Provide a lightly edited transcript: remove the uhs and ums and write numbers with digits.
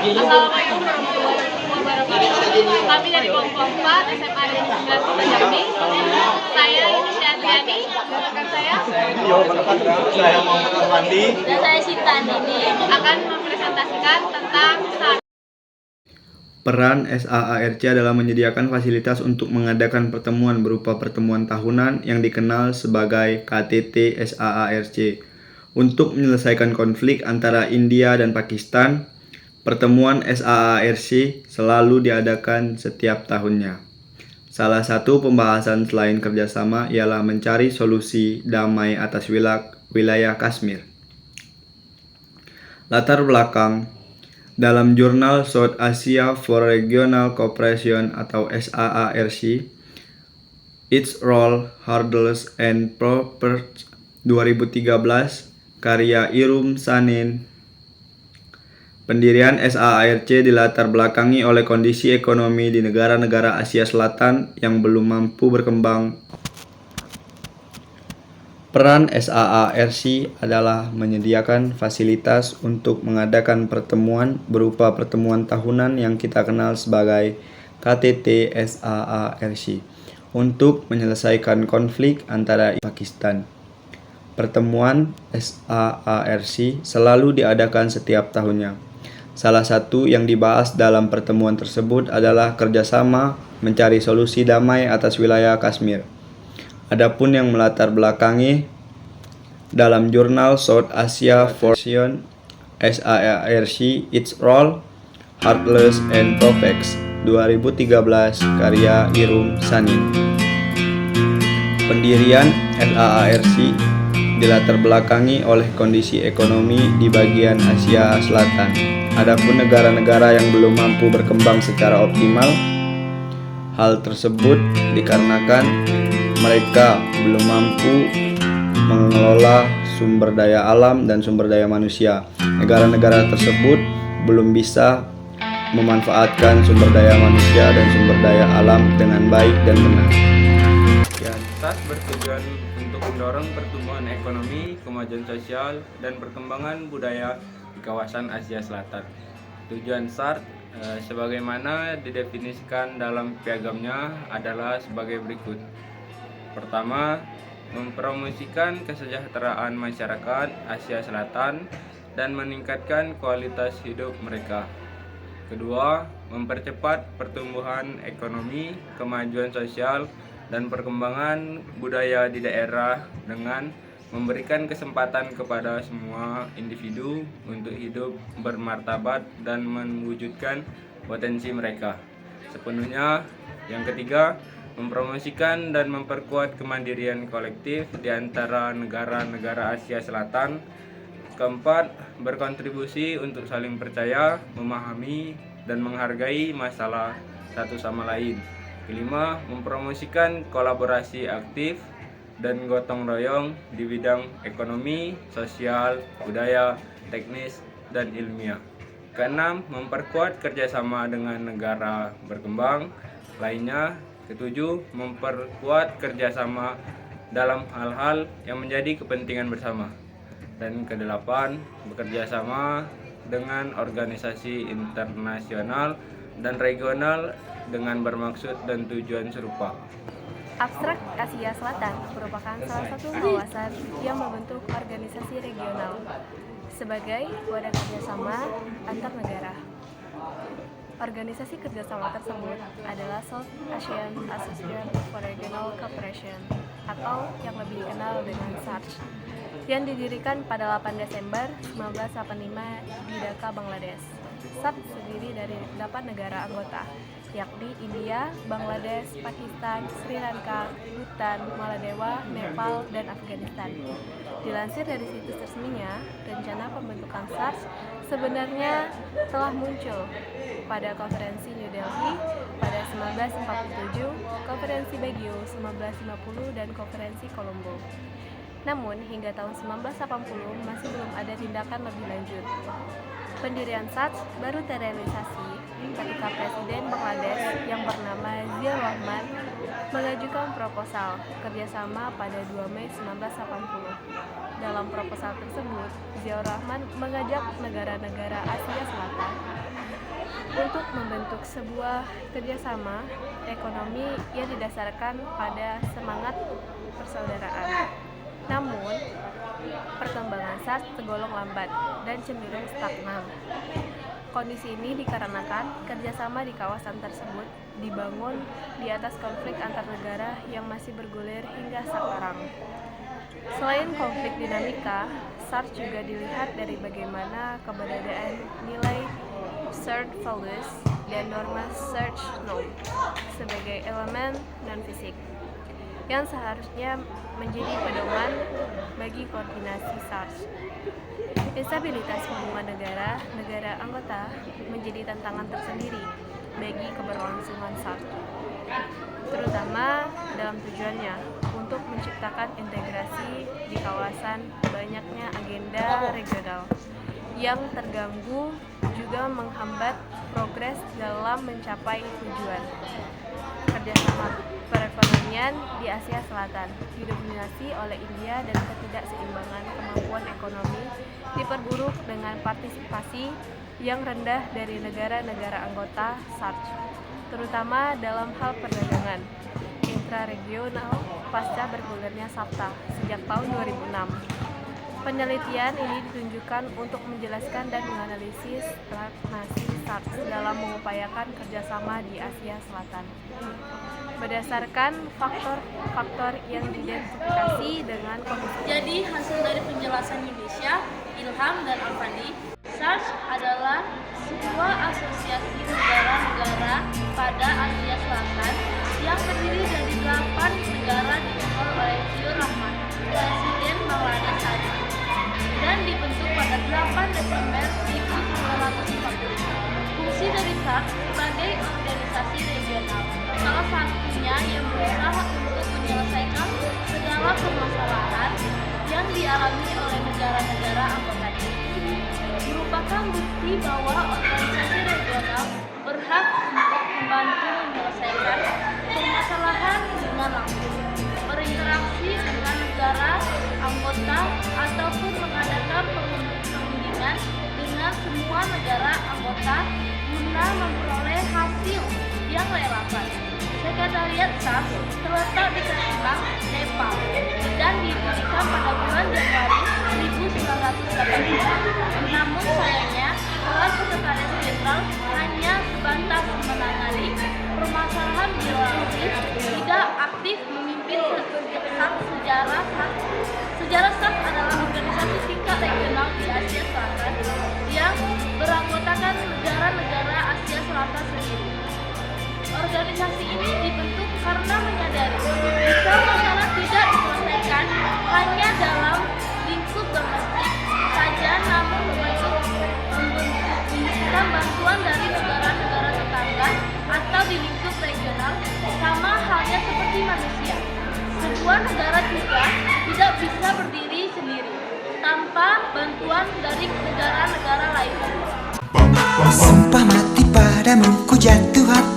Assalamualaikum warahmatullahi wabarakatuh. Kami dari kelompok 4 SMA Negeri 9 Jambi. Saya Indonesia Adriani, rekan saya. Saya Muhammad Arwandi. Dan saya Sinta Nini akan mempresentasikan tentang Peran SAARC adalah menyediakan fasilitas untuk mengadakan pertemuan berupa pertemuan tahunan yang dikenal sebagai KTT SAARC. Untuk menyelesaikan konflik antara India dan Pakistan, pertemuan SAARC selalu diadakan setiap tahunnya. Salah satu pembahasan selain kerjasama ialah mencari solusi damai atas wilayah Kashmir. Latar belakang: dalam jurnal South Asia for Regional Cooperation atau SAARC, Its Role, Hurdles, and Prospects 2013, karya Irum Sanin. Pendirian SAARC dilatar belakangi oleh kondisi ekonomi di negara-negara Asia Selatan yang belum mampu berkembang. Peran SAARC adalah menyediakan fasilitas untuk mengadakan pertemuan berupa pertemuan tahunan yang kita kenal sebagai KTT SAARC untuk menyelesaikan konflik antara Pakistan. Pertemuan SAARC selalu diadakan setiap tahunnya. Salah satu yang dibahas dalam pertemuan tersebut adalah kerjasama mencari solusi damai atas wilayah Kashmir. Adapun yang melatar belakangi, dalam jurnal South Asia for SAARC, Its Role, Hurdles, and Prospects 2013, karya Irum Sanin. Pendirian SAARC dilatar belakangi oleh kondisi ekonomi di bagian Asia Selatan. Adapun negara-negara yang belum mampu berkembang secara optimal, hal tersebut dikarenakan mereka belum mampu mengelola sumber daya alam dan sumber daya manusia. Negara-negara tersebut belum bisa memanfaatkan sumber daya manusia dan sumber daya alam dengan baik dan benar. SAARC bertujuan untuk mendorong pertumbuhan ekonomi, kemajuan sosial, dan perkembangan budaya di kawasan Asia Selatan. Tujuan SAARC sebagaimana didefinisikan dalam piagamnya adalah sebagai berikut. Pertama, mempromosikan kesejahteraan masyarakat Asia Selatan dan meningkatkan kualitas hidup mereka. Kedua, mempercepat pertumbuhan ekonomi, kemajuan sosial, dan perkembangan budaya di daerah dengan memberikan kesempatan kepada semua individu untuk hidup bermartabat dan mewujudkan potensi mereka sepenuhnya. Yang ketiga, mempromosikan dan memperkuat kemandirian kolektif di antara negara-negara Asia Selatan. Keempat, berkontribusi untuk saling percaya, memahami, dan menghargai masalah satu sama lain. Kelima, mempromosikan kolaborasi aktif dan gotong royong di bidang ekonomi, sosial, budaya, teknis, dan ilmiah. Keenam, memperkuat kerjasama dengan negara berkembang lainnya. Ketujuh, memperkuat kerjasama dalam hal-hal yang menjadi kepentingan bersama. Dan kedelapan, bekerjasama dengan organisasi internasional dan regional dengan bermaksud dan tujuan serupa. Abstrak Asia Selatan merupakan salah satu kawasan yang membentuk organisasi regional sebagai wadah kerjasama antar negara. Organisasi kerjasama tersebut adalah South Asian Association for Regional Cooperation atau yang lebih dikenal dengan SAARC, yang didirikan pada 8 Desember 1985 di Dhaka, Bangladesh. SAARC terdiri dari 8 negara anggota, yakni India, Bangladesh, Pakistan, Sri Lanka, Bhutan, Maladewa, Nepal, dan Afghanistan. Dilansir dari situs resminya, rencana pembentukan SAARC sebenarnya telah muncul pada konferensi New Delhi pada 1947, konferensi Baguio 1950, dan konferensi Colombo. Namun, hingga tahun 1980 masih belum ada tindakan lebih lanjut. Pendirian SAARC baru terrealisasi ketika Presiden Bangladesh yang bernama Ziaur Rahman mengajukan proposal kerjasama pada 2 Mei 1980. Dalam proposal tersebut, Ziaur Rahman mengajak negara-negara Asia Selatan untuk membentuk sebuah kerjasama ekonomi yang didasarkan pada semangat persaudaraan. Namun, perkembangan SARS tergolong lambat dan cenderung stagnan. Kondisi ini dikarenakan kerjasama di kawasan tersebut dibangun di atas konflik antar negara yang masih bergulir hingga sekarang. Selain konflik dinamika, SARS juga dilihat dari bagaimana keberadaan nilai shared values dan norma shared norm sebagai elemen non-fisik yang seharusnya menjadi pedoman bagi koordinasi SARS. Instabilitas hubungan negara anggota menjadi tantangan tersendiri bagi keberlangsungan SARS, terutama dalam tujuannya untuk menciptakan integrasi di kawasan. Banyaknya agenda regional yang terganggu juga menghambat progres dalam mencapai tujuan. Kerjasama perekonomian di Asia Selatan didominasi oleh India dan ketidakseimbangan kemampuan ekonomi diperburuk dengan partisipasi yang rendah dari negara-negara anggota SARC, terutama dalam hal perdagangan intraregional pasca bergulirnya SAFTA sejak tahun 2006. Penelitian ini ditunjukkan untuk menjelaskan dan menganalisis stagnasi SARC dalam mengupayakan kerjasama di Asia Selatan. Berdasarkan faktor-faktor yang diidentifikasi dengan kondisi. Jadi hasil dari penjelasan Indonesia, Ilham dan Alfandi, SARC adalah sebuah asosiasi negara-negara pada Asia Selatan yang terdiri dari 8 negara diketuai oleh Ziaur Rahman, Presiden Bangladesh saat itu, dan dibentuk pada 8 Desember 1945. Fungsi dari SARC sebagai organisasi regional, salah satunya yang berusaha untuk menyelesaikan segala permasalahan yang dialami oleh negara-negara anggotanya, merupakan bukti bahwa organisasi regional berhak untuk membantu menyelesaikan permasalahan dengan langsung, berinteraksi dengan negara anggota ataupun mengadakan perundingan dengan semua negara anggota guna memperoleh hasil yang relevan. Sekretariat SARC terletak di Ketimbang, Nepal, dan didirikan pada bulan Januari 1980. Namun sayangnya, kelas Sekretaris Jenderal hanya sebatas menangani permasalahan bilateral, tidak aktif memimpin sejarah SARC adalah organisasi tingkat regional di Asia Selatan yang beranggotakan negara-negara Asia Selatan sendiri. Organisasi ini dibentuk karena menyadari jika masalah tidak diselesaikan hanya dalam lingkup domestik saja, namun membutuhkan bantuan dari negara-negara tetangga atau di lingkup regional, sama halnya seperti manusia. Sebuah negara juga tidak bisa berdiri sendiri tanpa bantuan dari negara-negara lain. Sumpah mati padamu, ku jatuh hati.